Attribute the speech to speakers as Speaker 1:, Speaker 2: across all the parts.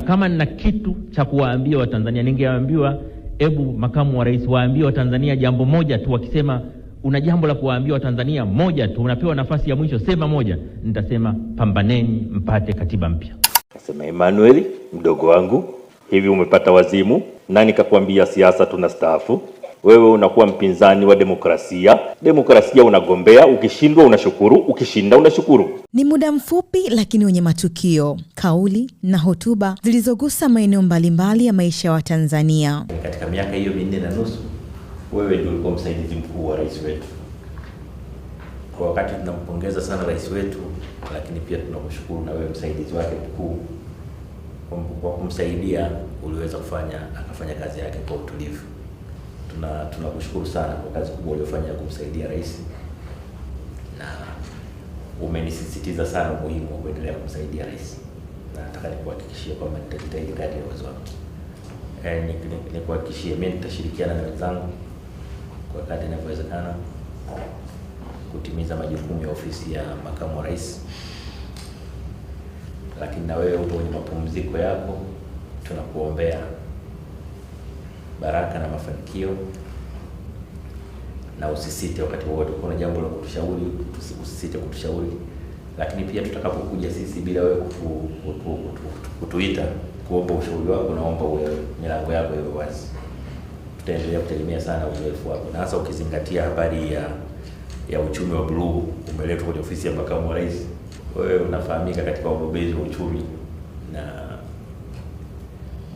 Speaker 1: kama nina kitu cha kuwaambia Watanzania, ningewaambiwa hebu makamu wa rais waambie Watanzania jambo moja tu. Wakisema una jambo la kuwaambia Watanzania moja tu, unapewa nafasi ya mwisho, sema moja, nitasema pambaneni mpate katiba mpya.
Speaker 2: Nasema Emmanuel, mdogo wangu, hivi umepata wazimu? Nani kakwambia siasa tunastaafu? Wewe unakuwa mpinzani wa demokrasia. Demokrasia unagombea, ukishindwa unashukuru, ukishinda unashukuru.
Speaker 3: Ni muda mfupi lakini wenye matukio, kauli na hotuba zilizogusa maeneo mbalimbali ya maisha wa Tanzania.
Speaker 2: Katika miaka hiyo 4.5, wewe ndio ulikuwa msaidizi mkuu wa rais wetu. Kwa wakati tunampongeza sana rais wetu, lakini pia tunakushukuru na wewe msaidizi wake mkuu kwa kumsaidia, uliweza akafanya kazi yake kwa utulivu. Tunakushukuru sana kwa kazi kubwa uliyofanya kumsaidia rais, na umenisisitiza sana umuhimu wa kuendelea kumsaidia rais, na nataka nikuhakikishie kwamba nitajitahidi kadri ya uwezo wangu. Nikuhakikishie mimi nitashirikiana na wenzangu kwa kadri inavyowezekana kutimiza majukumu ya ofisi ya makamu wa rais. Lakini na wewe upo kwenye mapumziko yako, tunakuombea baraka na mafanikio, na usisite wakati wote kuna jambo la kutushauri, usisite kutushauri. Lakini pia tutakapokuja sisi bila wewe kutuita kuomba ushauri wako, naomba milango yako iwe wazi. Tutaendelea kutegemea sana uzoefu wako, na hasa ukizingatia habari ya uchumi wa blue umeletwa kwenye ofisi ya makamu wa rais. Wewe unafahamika katika ubobezi wa uchumi na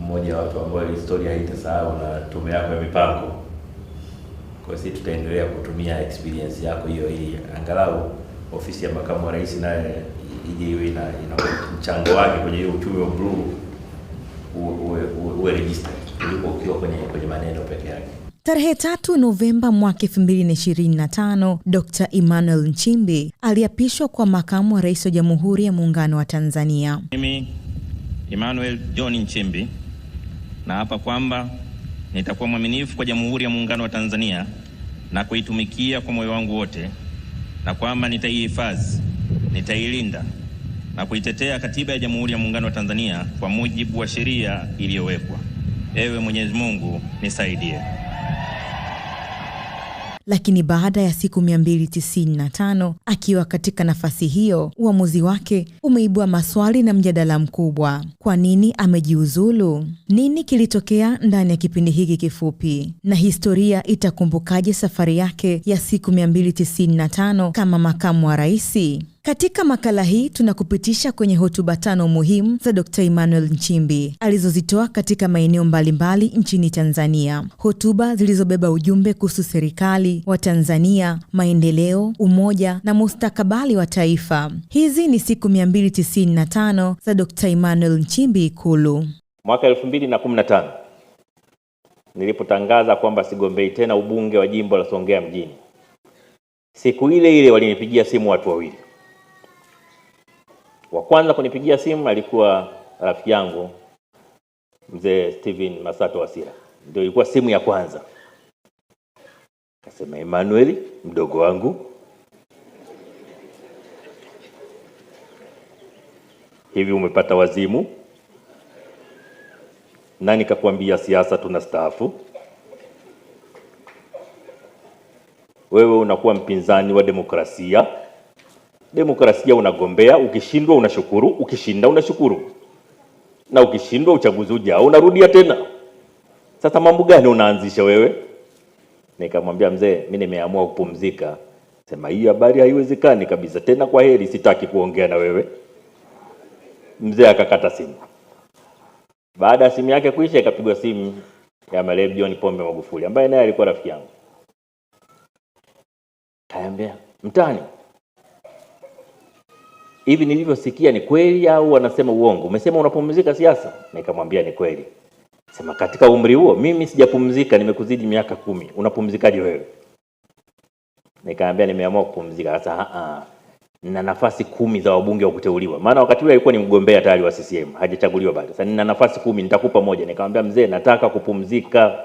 Speaker 2: mmoja wa watu ambao historia haitasahau na tume yako ya mipango. Kwa sisi tutaendelea kutumia experience yako hiyo ili angalau ofisi ya makamu wa rais naye ije iwe ina mchango wake kwenye hiyo uchumi wa blue uwe register kuliko ukiwa kwenye maneno peke yake.
Speaker 3: Tarehe 3 Novemba mwaka 2025, Dr. Emmanuel Nchimbi aliapishwa kwa makamu wa rais wa Jamhuri ya Muungano wa Tanzania.
Speaker 4: Mimi Emmanuel John Nchimbi naapa kwamba nitakuwa mwaminifu kwa Jamhuri ya Muungano wa Tanzania na kuitumikia kwa moyo wangu wote, na kwamba nitaihifadhi, nitailinda na kuitetea Katiba ya Jamhuri ya Muungano wa Tanzania kwa mujibu wa sheria iliyowekwa. Ewe Mwenyezi Mungu nisaidie.
Speaker 3: Lakini baada ya siku 295 akiwa katika nafasi hiyo, uamuzi wake umeibua maswali na mjadala mkubwa. Kwa nini amejiuzulu? Nini kilitokea ndani ya kipindi hiki kifupi? Na historia itakumbukaje safari yake ya siku 295 kama makamu wa rais? Katika makala hii tunakupitisha kwenye hotuba 5 muhimu za Dr. Emmanuel Nchimbi alizozitoa katika maeneo mbalimbali nchini Tanzania. Hotuba zilizobeba ujumbe kuhusu serikali wa Tanzania, maendeleo, umoja na mustakabali wa taifa. Hizi ni siku 295 za Dr. Emmanuel Nchimbi Ikulu.
Speaker 2: Mwaka 2015 nilipotangaza kwamba sigombei tena ubunge wa jimbo la Songea mjini, siku ile ile walinipigia simu watu wawili. Wa kwanza kunipigia simu alikuwa rafiki yangu mzee Steven Masato Wasira. Ndio ilikuwa simu ya kwanza. Akasema, Emmanuel, mdogo wangu, hivi umepata wazimu? Nani kakwambia siasa tunastaafu? Wewe unakuwa mpinzani wa demokrasia. Demokrasia unagombea, ukishindwa unashukuru, ukishinda unashukuru. Na ukishindwa uchaguzi ujao unarudia tena. Sasa mambo gani unaanzisha wewe? Nikamwambia, mzee, mimi nimeamua kupumzika. Sema hii habari haiwezekani kabisa. Tena kwa heri, sitaki kuongea na wewe. Mzee akakata simu. Baada ya simu yake kuisha, ikapigwa simu ya marehemu John Pombe Magufuli ambaye naye alikuwa rafiki yangu. Kaambia, mtani, hivi nilivyosikia ni kweli au wanasema uongo? Umesema unapumzika siasa? Nikamwambia ni kweli. Sema katika umri huo mimi sijapumzika, nimekuzidi miaka 10. Unapumzikaje wewe? Nikamwambia nimeamua kupumzika. Sasa nina nafasi 10 za wabunge wa kuteuliwa. Maana wakati ule alikuwa ni mgombea tayari wa CCM, hajachaguliwa bado. Sasa nina nafasi 10, nitakupa moja. Nikamwambia mzee, nataka kupumzika.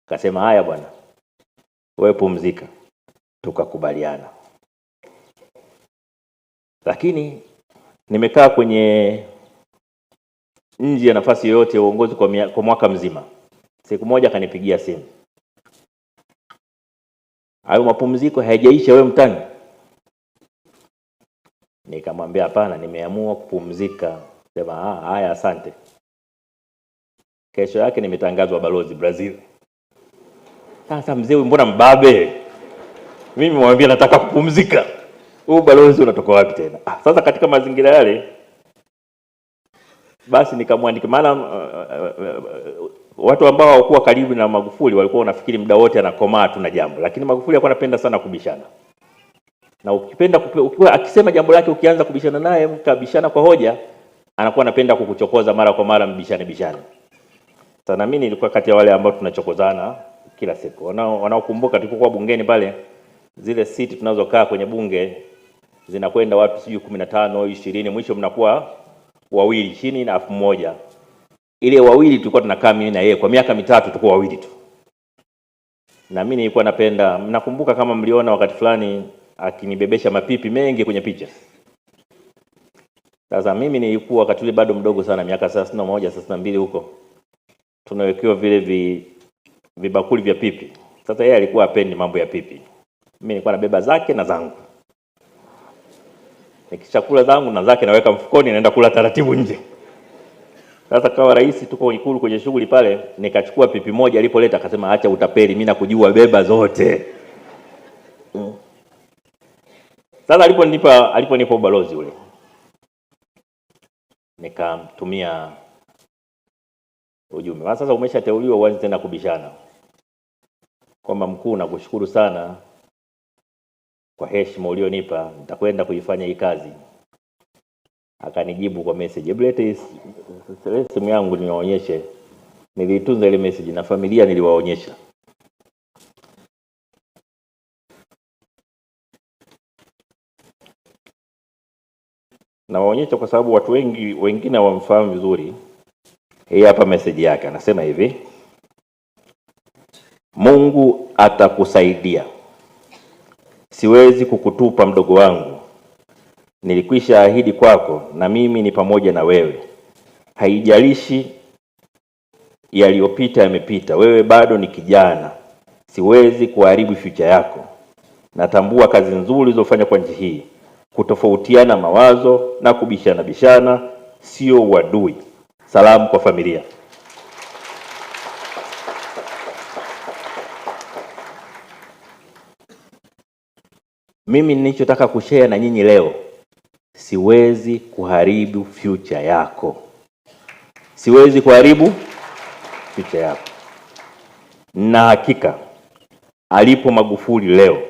Speaker 2: Akasema haya bwana, wewe pumzika. Tukakubaliana. Lakini nimekaa kwenye nje ya nafasi yoyote ya uongozi kwa mwaka mzima. Siku moja akanipigia simu, hayo mapumziko hayajaisha wewe mtani? Nikamwambia hapana, nimeamua kupumzika. Sema haya, asante. Kesho yake nimetangazwa balozi Brazil. Sasa mzee, mbona mbabe? Mimi mwambia nataka kupumzika, huu balozi unatoka wapi tena? Sasa katika mazingira yale basi nikamwandika, maana watu ambao hawakuwa karibu na Magufuli walikuwa wanafikiri muda wote anakomaa tu na jambo, lakini Magufuli alikuwa anapenda sana kubishana. Na ukiwa akisema jambo lake ukianza kubishana naye, mkabishana kwa hoja, anakuwa anapenda kukuchokoza mara kwa mara, bishane. Sana mimi nilikuwa kati ya wale ambao tunachokozana kila siku. Wanaokumbuka tulikuwa bungeni pale, zile siti tunazokaa kwenye bunge zinakwenda watu sijui 15 20, mwisho mnakuwa wawili chini na 1000. Ile wawili tulikuwa tunakaa mimi na yeye kwa miaka 3 tulikuwa wawili tu. Na mimi nilikuwa napenda, mnakumbuka kama mliona wakati fulani akinibebesha mapipi mengi kwenye picha. Sasa mimi nilikuwa wakati ule bado mdogo sana, miaka 31 32 huko. Tunawekewa vile vibakuli vya pipi. Sasa yeye alikuwa hapendi mambo ya pipi. Mimi nilikuwa nabeba zake na zangu. Nikishakula zangu na zake naweka mfukoni, naenda kula taratibu nje. Sasa kawa rais tuko Ikulu kwenye shughuli pale, nikachukua pipi moja alipoleta, akasema acha utapeli, mimi nakujua, beba zote. Sasa aliponipa ubalozi ule, nikamtumia ujumbe. Sasa umeshateuliwa, uanze tena kubishana. Kwamba mkuu, nakushukuru sana kwa heshima ulionipa, nitakwenda kuifanya hii kazi. Akanijibu kwa message, hebu lete simu yangu niwaonyeshe. Nilitunza ile message na familia niliwaonyesha. Na waonyesha kwa sababu watu wengine hawamfahamu vizuri. Hii hapa message yake, anasema hivi: Mungu atakusaidia. Siwezi kukutupa mdogo wangu. Nilikwisha ahidi kwako na mimi ni pamoja na wewe. Haijalishi yaliyopita yamepita, wewe bado ni kijana. Siwezi kuharibu future yako. Natambua kazi nzuri ulizofanya kwa nchi hii. Kutofautiana mawazo na kubishana sio uadui. Salamu kwa familia. Mimi nilichotaka kushare na nyinyi leo, siwezi kuharibu future yako. Siwezi kuharibu future yako. Na hakika alipo Magufuli leo,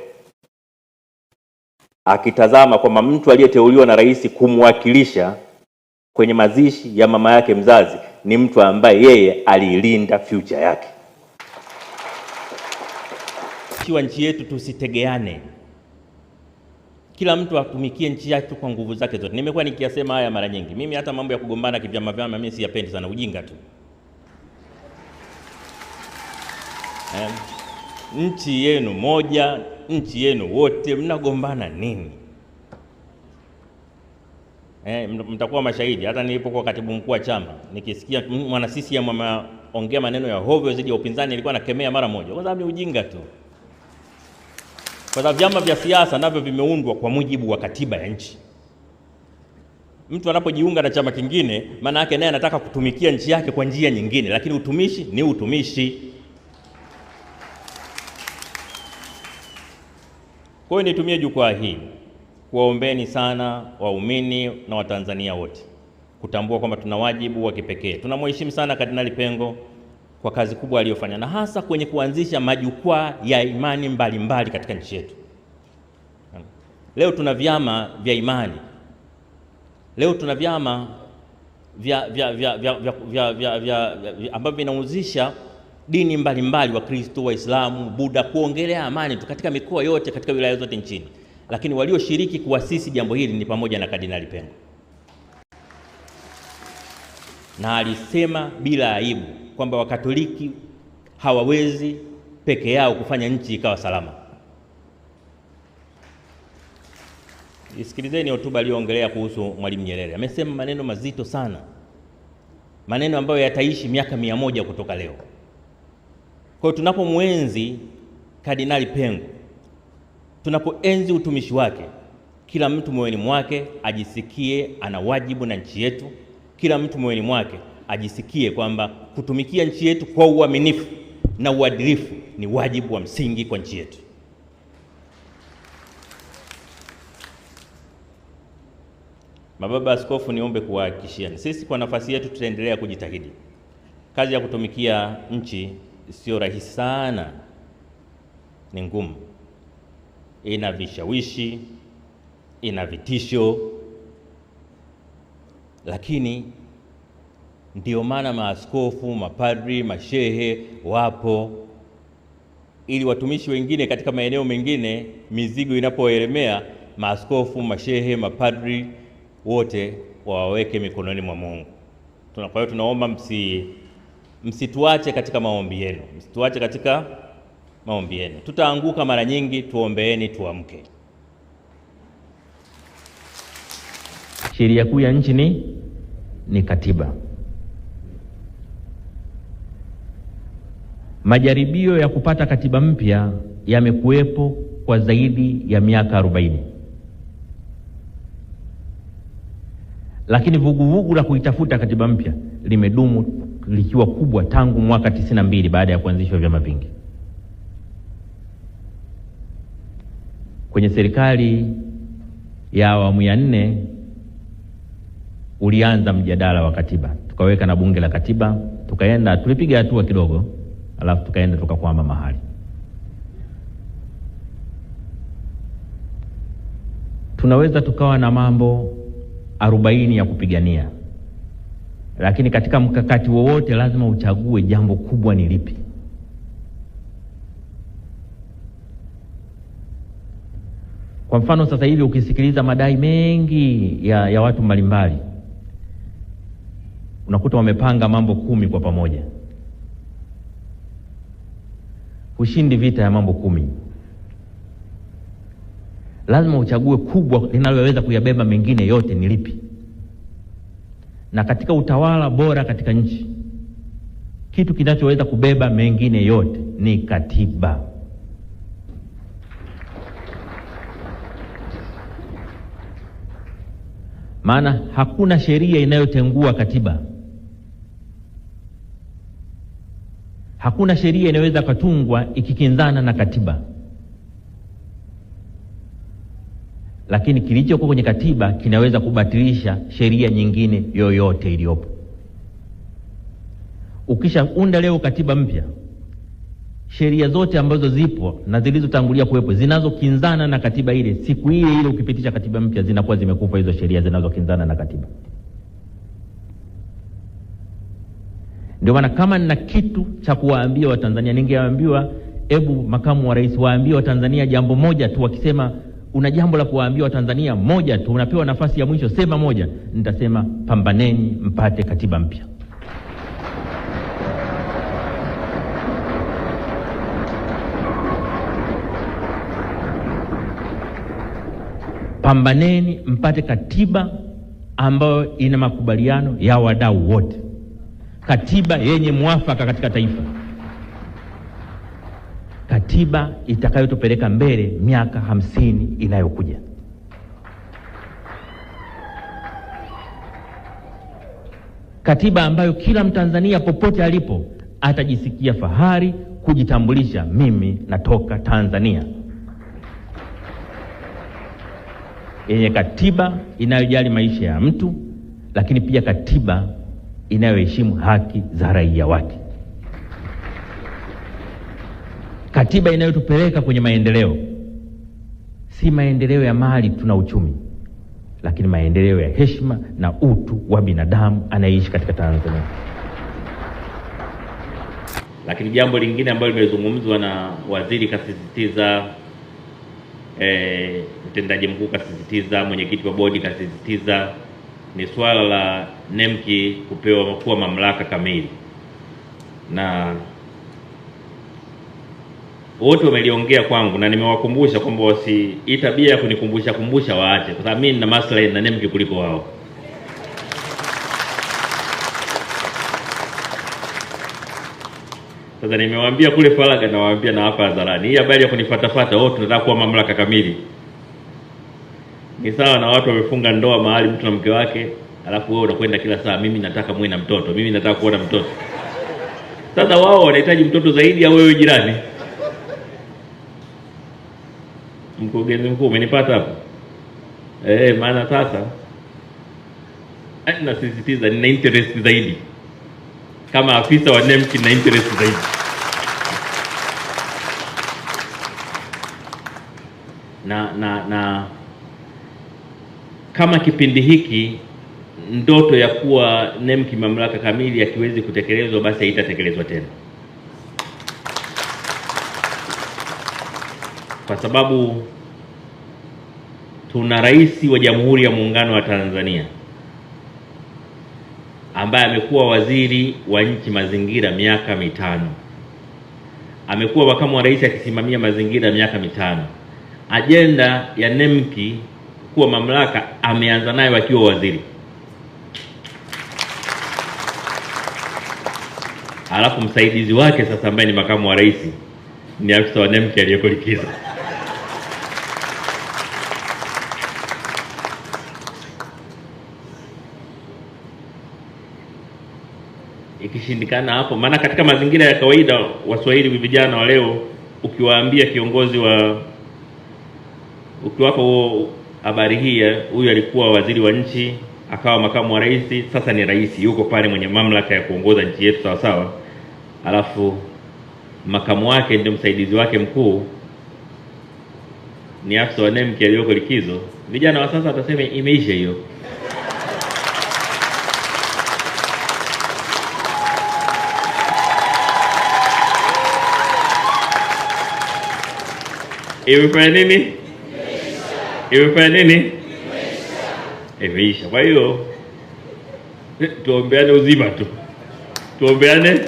Speaker 2: akitazama kwamba mtu aliyeteuliwa na rais kumwakilisha kwenye mazishi ya mama yake mzazi ni mtu ambaye yeye aliilinda future yake.
Speaker 1: Kwa nchi yetu tusitegeane. Kila mtu atumikie nchi yake kwa nguvu zake zote. Nimekuwa nikiyasema haya mara nyingi. Mimi hata mambo ya kugombana kivyama mimi siyapendi sana, ujinga tu. Nchi yenu moja, nchi yenu wote, mnagombana nini? Mtakuwa mashahidi. Hata nilipokuwa katibu mkuu wa chama, nikisikia mwana CCM ameongea maneno ya hovyo zidi ya upinzani, nilikuwa nakemea mara moja, kwa sababu ni ujinga tu. Kwa sababu vyama vya siasa navyo vimeundwa kwa mujibu wa katiba ya nchi. Mtu anapojiunga na chama kingine, maana yake naye anataka kutumikia nchi yake kwa njia nyingine, lakini utumishi ni utumishi. Kwa hiyo nitumie jukwaa hii kuwaombeni sana waumini na Watanzania wote kutambua kwamba tuna wajibu wa kipekee. Tunamheshimu sana Kardinali Pengo kwa kazi kubwa aliyofanya, na hasa kwenye kuanzisha majukwaa ya imani mbalimbali katika nchi yetu. Leo tuna vyama vya imani. Leo tuna vyama ambavyo vinahusisha dini mbalimbali, Wakristo, Waislamu, Buddha, kuongelea amani tu katika mikoa yote, katika wilaya zote nchini. Lakini walioshiriki kuasisi jambo hili ni pamoja na Kardinali Pengo. Na alisema bila aibu kwamba Wakatoliki hawawezi peke yao kufanya nchi ikawa salama. Isikilizeni hotuba aliyoongelea kuhusu Mwalimu Nyerere. Amesema maneno mazito sana. maneno ambayo yataishi miaka 100 kutoka leo. Kwa hiyo tunapomwenzi Kardinali Pengo, tunapoenzi utumishi wake, kila mtu moyoni mwake ajisikie ana wajibu na nchi yetu. Kila mtu moyoni mwake ajisikie kwamba kutumikia nchi yetu kwa uaminifu na uadilifu ni wajibu wa msingi kwa nchi yetu. Mababa askofu, niombe kuhakikishia sisi kwa nafasi yetu tutaendelea kujitahidi. Kazi ya kutumikia nchi sio rahisi sana, ni ngumu, ina vishawishi, ina vitisho, lakini ndio maana maaskofu, mapadri, mashehe wapo ili watumishi wengine katika maeneo mengine mizigo inapoelemea, maaskofu, mashehe, mapadri wote waweke mikononi mwa Mungu. Kwa hiyo tunaomba msituache katika maombi yenu. Msituache katika maombi yenu. Tutaanguka mara nyingi, tuombeeni tuamke. Sheria kuu ya nchi ni katiba. Majaribio ya kupata katiba mpya yamekuwepo kwa zaidi ya miaka 40. Lakini vuguvugu la kuitafuta katiba mpya limedumu likiwa kubwa tangu mwaka 92 baada ya kuanzishwa vyama vingi. Kwenye serikali ya awamu ya 4 ulianza mjadala wa katiba. Tukaweka na bunge la katiba, tulipiga hatua kidogo, alafu tukaenda tukakwama mahali. Tunaweza tukawa na mambo 40 ya kupigania, lakini katika mkakati wowote lazima uchague jambo kubwa ni lipi. Kwa mfano sasa hivi ukisikiliza madai mengi ya watu mbalimbali, unakuta wamepanga mambo 10 kwa pamoja. Ushindi vita ya mambo 10. Lazima uchague kubwa linaloweza kuyabeba mengine yote ni lipi. Na katika utawala bora katika nchi, kitu kinachoweza kubeba mengine yote ni katiba. Maana hakuna sheria inayotengua katiba. Hakuna sheria inaweza katungwa ikikinzana na katiba. Lakini kilichokuwa kwenye katiba kinaweza kubatilisha sheria nyingine yoyote iliyopo. Ukishaunda leo katiba mpya, sheria zote ambazo zipo na zilizotangulia kuwepo zinazokinzana na katiba ile, siku ile ukipitisha katiba mpya zinakuwa zimekufa hizo sheria zinazokinzana na katiba. Ndio maana kama nina kitu cha kuwaambia Watanzania, ningewaambiwa hebu makamu wa rais waambie Watanzania jambo moja tu. Wakisema una jambo la kuwaambia Watanzania moja tu, unapewa nafasi ya mwisho, sema moja, nitasema pambaneni mpate katiba mpya. Pambaneni mpate katiba ambayo ina makubaliano ya wadau wote. Katiba yenye mwafaka katika taifa. Katiba itakayotupeleka mbele miaka 50 inayokuja. Katiba ambayo kila Mtanzania popote alipo atajisikia fahari kujitambulisha, mimi natoka Tanzania. Yenye katiba inayojali maisha ya mtu, lakini pia katiba inayoheshimu haki za raia wake. Katiba inayotupeleka kwenye maendeleo, si maendeleo ya mali tuna uchumi, lakini maendeleo ya heshima na utu wa binadamu anayeishi katika Tanzania. Lakini jambo lingine ambalo limezungumzwa na waziri kasisitiza, mtendaji mkuu kasisitiza, mwenyekiti wa bodi kasisitiza, ni swala la NEMC kuwa mamlaka kamili. Na wote wameliongea kwangu na nimewakumbusha kwamba hii tabia ya kunikumbusha waache, kwa sababu mimi nina maslahi na NEMC kuliko wao.
Speaker 2: Sasa nimewaambia kule faragha, na waambia na hapa hadharani, hii habari ya kunifuatafuata tunataka kuwa mamlaka kamili ni sawa na watu wamefunga ndoa mahali mtu na mke wake, alafu wewe unakwenda kila saa, mimi nataka muwe na mtoto, mimi nataka kuona mtoto. Sasa wao wanahitaji mtoto zaidi au wewe jirani? Mkurugenzi mkuu, umenipata hapo? Maana sasa nasisitiza nina interest zaidi. Kama afisa wa NEMC nina interest zaidi. Na kama kipindi hiki ndoto ya kuwa NEMC mamlaka kamili yakiwezi kutekelezwa, basi haitatekelezwa tena, kwa sababu tuna Rais wa Jamhuri ya Muungano wa Tanzania ambaye amekuwa waziri wa nchi mazingira miaka 5, amekuwa makamu wa rais akisimamia mazingira miaka 5. Ajenda ya NEMC kuwa mamlaka ameanza nayo akiwa waziri, alafu msaidizi wake sasa ambaye ni makamu wa rais ni afisa wa NEMC aliyeko likizo. Ikishindikana hapo, maana katika mazingira ya kawaida Waswahili vijana wa leo, ukiwaambia kiongozi ukiwapo habari hii, huyu alikuwa waziri wa nchi akawa makamu wa rais, sasa ni rais, yuko pale mwenye mamlaka ya kuongoza nchi yetu sawa sawa, alafu makamu wake ndio msaidizi wake mkuu ni afisa wa NEMC aliyoko likizo, vijana wa sasa watasema imeisha hiyo. Imefanya nini? Imefanya nini? Imeisha. Kwa hiyo tuombeane uzima tu, tuombeane.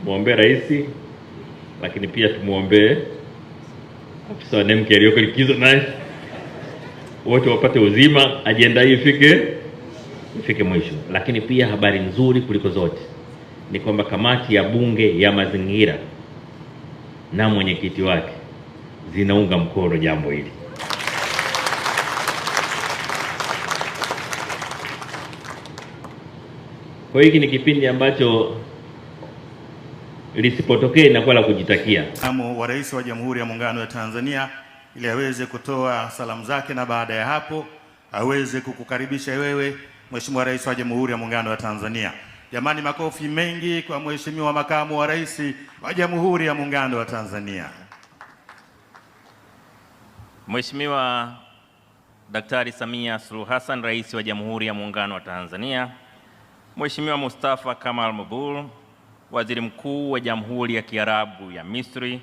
Speaker 2: Muombe rais, lakini pia tumuombe afisa wa NEMC aliyoko likizo, naye wote wapate uzima, ajenda hii ifike mwisho. Lakini pia habari nzuri kuliko zote ni kwamba kamati ya bunge ya mazingira na mwenyekiti wake zinaunga mkono jambo hili. Kwa hiki ni kipindi ambacho lisipotokea inakuwa la kujitakia.
Speaker 5: Makamu wa Rais wa Jamhuri ya Muungano wa Tanzania ili aweze kutoa salamu zake, na baada ya hapo aweze kukukaribisha wewe Mheshimiwa Rais wa Jamhuri ya Muungano wa Tanzania. Jamani, makofi mengi kwa Mheshimiwa Makamu wa Rais wa Jamhuri ya Muungano wa Tanzania.
Speaker 4: Mheshimiwa Daktari Samia Suluhu Hassan, Rais wa Jamhuri ya Muungano wa Tanzania. Mheshimiwa Mustafa Kamal Mabul, Waziri Mkuu wa Jamhuri ya Kiarabu ya Misri.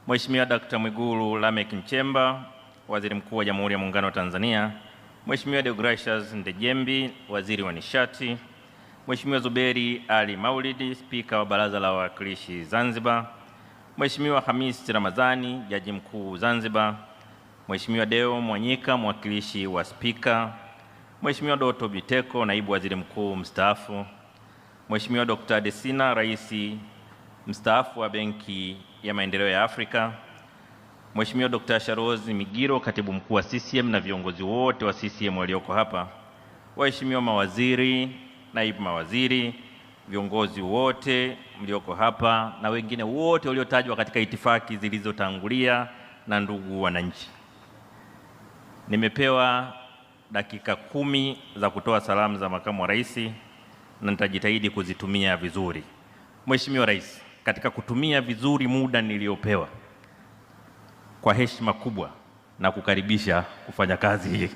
Speaker 4: Mheshimiwa Dr. Mwigulu Lameck Nchemba, Waziri Mkuu wa Jamhuri ya Muungano wa Tanzania. Mheshimiwa Deogratias Ndejembi, Waziri wa Nishati. Mheshimiwa Zuberi Ali Maulidi, Spika wa Baraza la Wawakilishi Zanzibar. Mheshimiwa Hamis Ramadhani, Jaji Mkuu Zanzibar. Mheshimiwa Deo Mwanyika, Mwakilishi wa Spika. Mheshimiwa Doto Biteko, Naibu Waziri Mkuu mstaafu. Mheshimiwa Dr. Desina, Rais mstaafu wa Benki ya Maendeleo ya Afrika. Mheshimiwa Dr. Sharozi Migiro, Katibu Mkuu wa CCM na viongozi wote wa CCM walioko hapa. Waheshimiwa mawaziri, naibu mawaziri, viongozi wote mlioko hapa na wengine wote waliotajwa katika itifaki zilizotangulia, na ndugu wananchi. Nimepewa dakika 10 za kutoa salamu za makamu wa rais na nitajitahidi kuzitumia vizuri. Mheshimiwa Rais, katika kutumia vizuri muda niliopewa, kwa heshima kubwa na kukaribisha kufanya kazi hii.